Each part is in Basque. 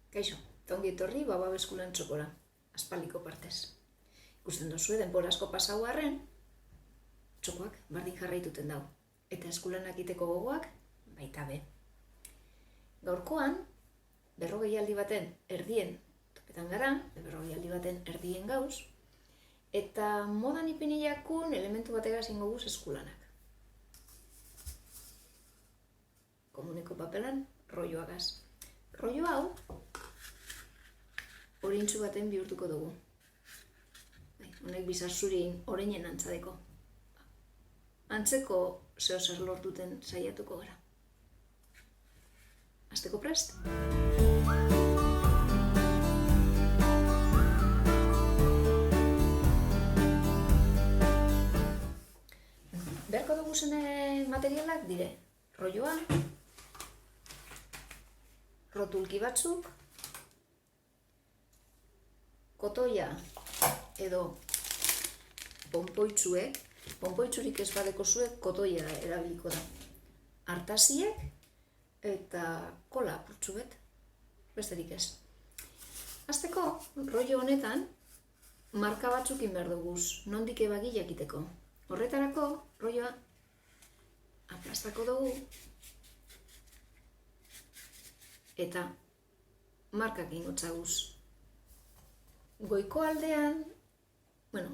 Kaixo, eta ongi etorri Baba Eskulan txokora, aspaldiko partez. Ikusten dozue denbora asko pasau arren, txokoak bardin jarraituten dau, eta eskulanak iteko gogoak baita be. Gaurkoan, 40 aldi baten erdien topetan gara, 40 aldi baten erdien gauz, eta modan ipiniakun elementu batega zingo guz eskulanak. Komuneko papelan, rolloagaz. Rollo hau, orintxu baten bihurtuko dugu. Honek bizarzurin oreinen antzadeko. Antzeko zehozer lortuten saiatuko gara. Hasteko prest? Beharko dugu zene materialak dire. Rolloa, rotulki batzuk, kotoia edo ponpoitzuek, ponpoitzurik ez badeko zuek kotoia erabiliko da. Artaziek eta kola apurtzuet, besterik ez. Hasteko, rollo honetan, marka batzukin behar duguz, nondik ebagi jakiteko. Horretarako, rolloa aplastako dugu eta markak ingotzaguz. Goiko aldean,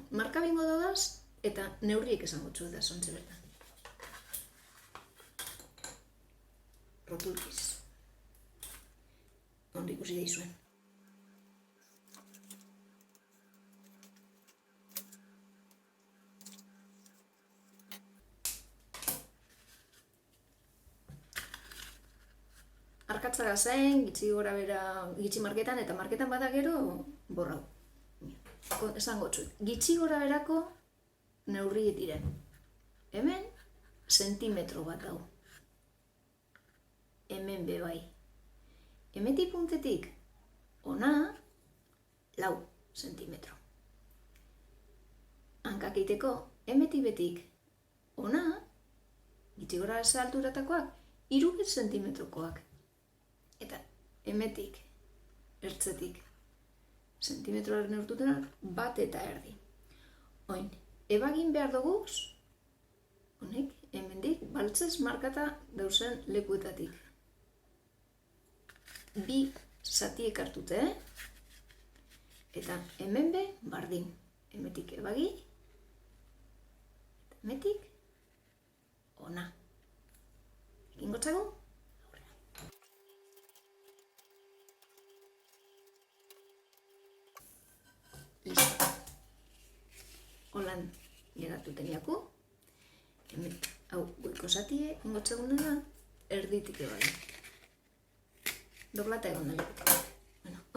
marka bingo dodaz, eta neurriek esango txu da zontze bertan. Rotulkiz. Ondo ikusi deizuen. Arkatza gazain, gitxi gora bera, gitxi marketan, eta marketan bada gero borrau. Esango txut, gitxi gora berako neurriet diren. Hemen, sentimetro bat hau. Hemen bebai. Hemetik puntetik, ona, 4 sentimetro. Hankak eiteko, hemetik betik, ona, gitxi gora ez alturatakoak, 3 sentimetrokoak. Eta hemetik, ertzetik, sentimetroaren neurtutenak 1,5 erdi. Oin, ebagin behar duguz, honek, hemendik, baltzez markata dauzen lekuetatik. 2 zatiek hartute, eta hemen be, bardin. Hemetik ebagi, eta hemetik, ona. Ekin gotzago? Listo. Holan geratu teniaku. Hau goiko zatie, ingotzeguna da, erditik ebagi. Doblata egon da.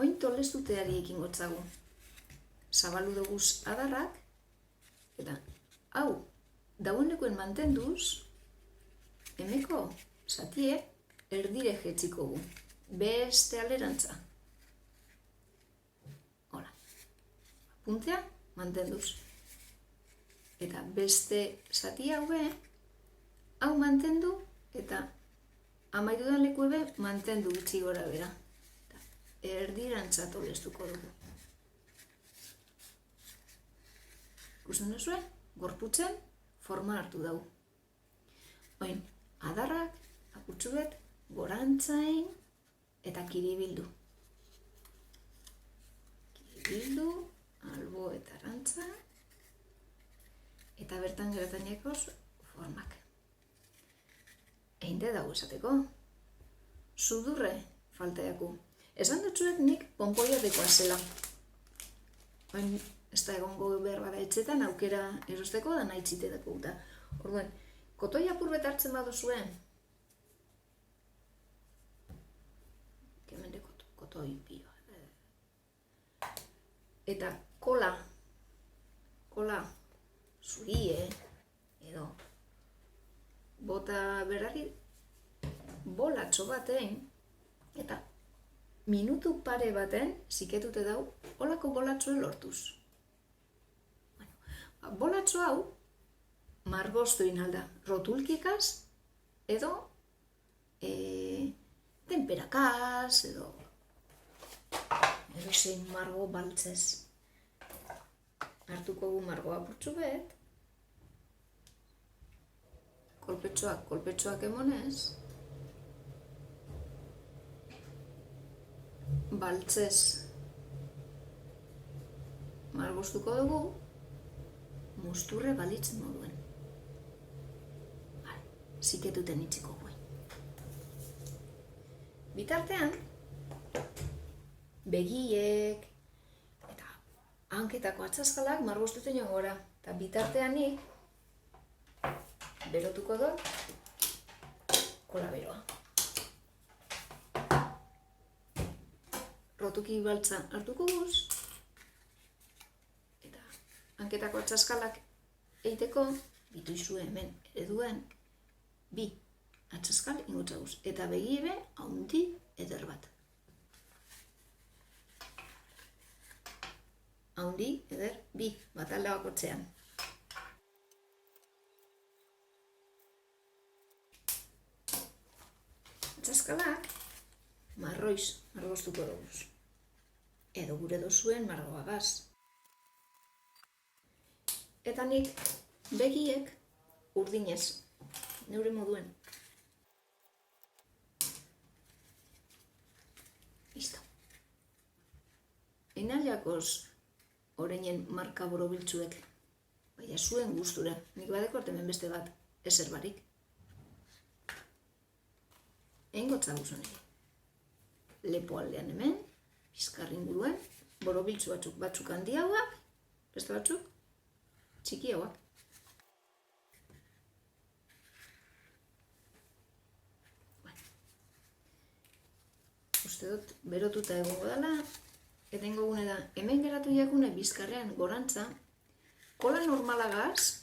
Oin tolestuteari ekin gotzagu. Zabalu duguz adarrak, eta hau, dagoenekoen mantenduz, hemeko zatie erdire jetziko gu. Beste alerantza. Puntea, mantenduz. Eta beste zati haue, hau mantendu, eta amaidudan leku ebe mantendu gitxi gora bera. Erdirantza tolestuko dugu. Ikusten duzue, gorputzen forma hartu dugu. Oin, adarrak, apurtzuet, gorantzain, eta kiribildu. Kiribildu, albo eta arantza, eta bertan geratanekoz formak. Einde dago esateko. Sudurre faltaiaku. Esan dutzuek nik ponpoia dekoa zela. Oin, ez da egongo behar bada etxetan, aukera erosteko da nahi txite dako guta. Orduen, kotoi apurbet hartzen badu zuen. Kemende kotoi pioa. Eta kola zurie, edo bota berari bolatxo baten, eta minutu pare baten ziketute dau holako bolatxoe lortuz. Bolatxo hau margostu inalda, rotulkikaz edo temperakaz edo zein margo baltzez. Hartuko gu margoa apurtxu bet. Kolpetxoak emonez. Baltzez margoztuko dugu musturre balitzen moduen. Ziketuten itxiko guen. Bitartean, begiek eta hanketako atzazkalak margoztuten joan gora. Eta bitartean nik berotuko dut kola beroa. Rotuki baltza hartuko guz. Eta hanketako atzazkalak eiteko bituizue hemen ereduen 2 atzaskal ingotza guz. Eta begiebe haundi eder bat. Haundi eder 2 bat alda bakotzean. Atzaskalak marroiz margoztuko duguz. Edo gure dozuen margoagaz. Eta nik begiek urdinez, neure moduen. Listo. Einaliakoz oreinen marka borobiltzuek, baina zuen gustura, nik badeko hemen beste bat, ezer barik. Engotza guzun ere. Lepo aldean hemen, bizkarri inguruan, borobiltzu batzuk handiagoak, beste batzuk txikiagoak. Uste dut, berotuta egongo dela, eta ingo gune da, hemen geratu jakune bizkarrean gorantza, kola normalagaz,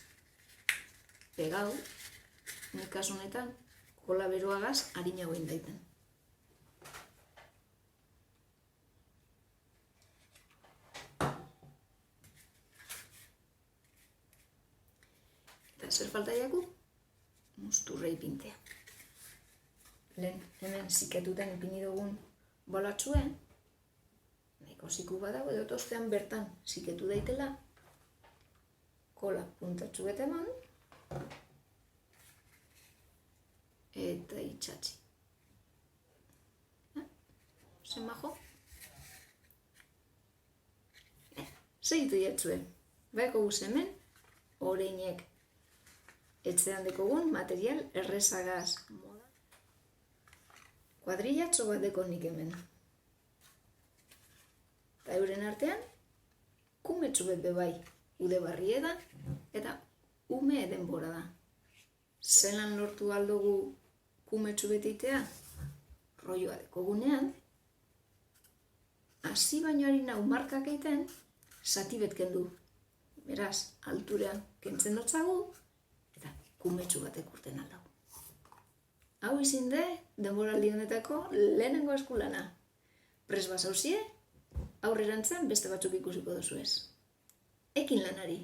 pegau, nik kasu honetan, kola beroagaz harinago daiten. Eta zer falta jaku? Musturrei pintea. Lehen, hemen ziketuten ipini dugun bolatxuen, nahiko ziku badago, edo tostean bertan ziketu daitela, kola puntatxu bet eman, eta itxatzi. Zen majo? Segitu jatzuen. Baiko guz hemen, oreinek etzean dekogun material errezagaz moda. Kuadrillatxo bat deko nik hemen. Eta euren artean, kumetxu bet bebai, ude barri edan, eta ume denbora da. Zelan lortu aldugu kumetxu bet itea, rolloa dekogunean, hasi baino harina markak eiten, zati bet kendu. Beraz, altura kentzen dotzagu, eta kumetxu batek urten aldagu. Hau izin de, denboraldi honetako lehenengo eskulana. Pres bazauzie, aurrerantzan beste batzuk ikusiko dozu ez. Ekin lanari.